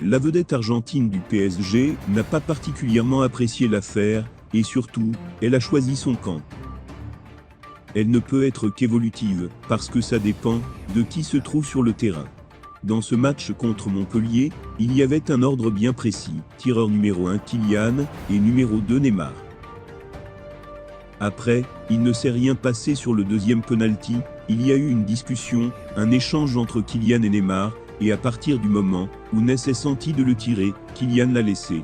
La vedette argentine du PSG n'a pas particulièrement apprécié l'affaire, et surtout, elle a choisi son camp. Elle ne peut être qu'évolutive, parce que ça dépend de qui se trouve sur le terrain. Dans ce match contre Montpellier, il y avait un ordre bien précis, tireur numéro 1 Kylian, et numéro 2 Neymar. Après, il ne s'est rien passé sur le deuxième penalty, il y a eu une discussion, un échange entre Kylian et Neymar, et à partir du moment où Ness est senti de le tirer, Kylian l'a laissé.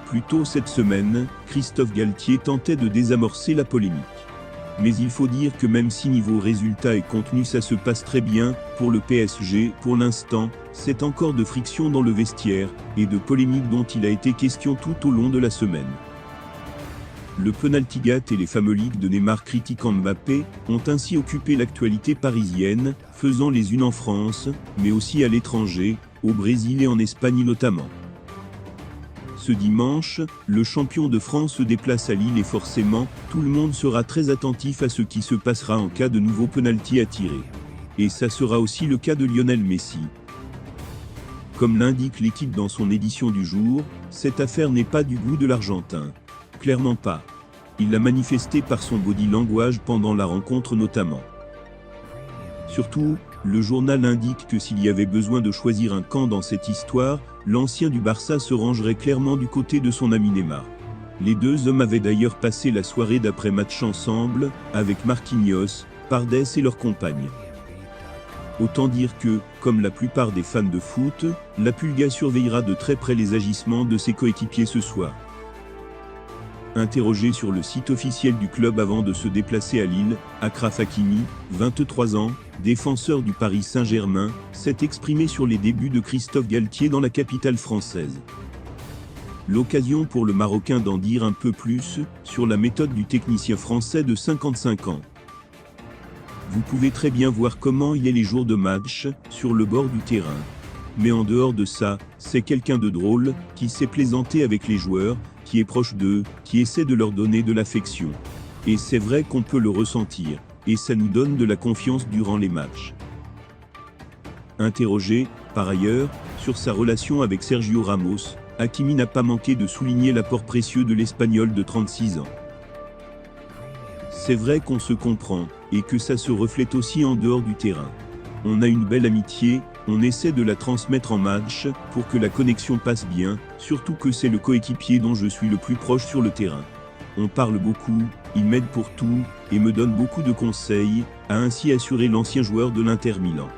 Plus tôt cette semaine, Christophe Galtier tentait de désamorcer la polémique. Mais il faut dire que même si niveau résultat et contenu ça se passe très bien, pour le PSG, pour l'instant, c'est encore de friction dans le vestiaire, et de polémiques dont il a été question tout au long de la semaine. Le penaltygate et les fameux leaks de Neymar critiquant Mbappé ont ainsi occupé l'actualité parisienne, faisant les unes en France, mais aussi à l'étranger, au Brésil et en Espagne notamment. Ce dimanche, le champion de France se déplace à Lille et forcément, tout le monde sera très attentif à ce qui se passera en cas de nouveau penalty à tirer. Et ça sera aussi le cas de Lionel Messi. Comme l'indique l'équipe dans son édition du jour, cette affaire n'est pas du goût de l'Argentin. Clairement pas. Il l'a manifesté par son body language pendant la rencontre notamment. Surtout, le journal indique que s'il y avait besoin de choisir un camp dans cette histoire, l'ancien du Barça se rangerait clairement du côté de son ami Neymar. Les deux hommes avaient d'ailleurs passé la soirée d'après-match ensemble, avec Marquinhos, Pardes et leurs compagnes. Autant dire que, comme la plupart des fans de foot, la Pulga surveillera de très près les agissements de ses coéquipiers ce soir. Interrogé sur le site officiel du club avant de se déplacer à Lille, Achraf Hakimi, 23 ans, défenseur du Paris Saint-Germain, s'est exprimé sur les débuts de Christophe Galtier dans la capitale française. L'occasion pour le Marocain d'en dire un peu plus sur la méthode du technicien français de 55 ans. Vous pouvez très bien voir comment il est les jours de match, sur le bord du terrain. Mais en dehors de ça, c'est quelqu'un de drôle, qui sait plaisanter avec les joueurs, qui est proche d'eux, qui essaie de leur donner de l'affection. Et c'est vrai qu'on peut le ressentir, et ça nous donne de la confiance durant les matchs. Interrogé, par ailleurs, sur sa relation avec Sergio Ramos, Hakimi n'a pas manqué de souligner l'apport précieux de l'Espagnol de 36 ans. C'est vrai qu'on se comprend, et que ça se reflète aussi en dehors du terrain. On a une belle amitié, on essaie de la transmettre en match, pour que la connexion passe bien, surtout que c'est le coéquipier dont je suis le plus proche sur le terrain. On parle beaucoup, il m'aide pour tout, et me donne beaucoup de conseils, a ainsi assuré l'ancien joueur de l'Inter Milan.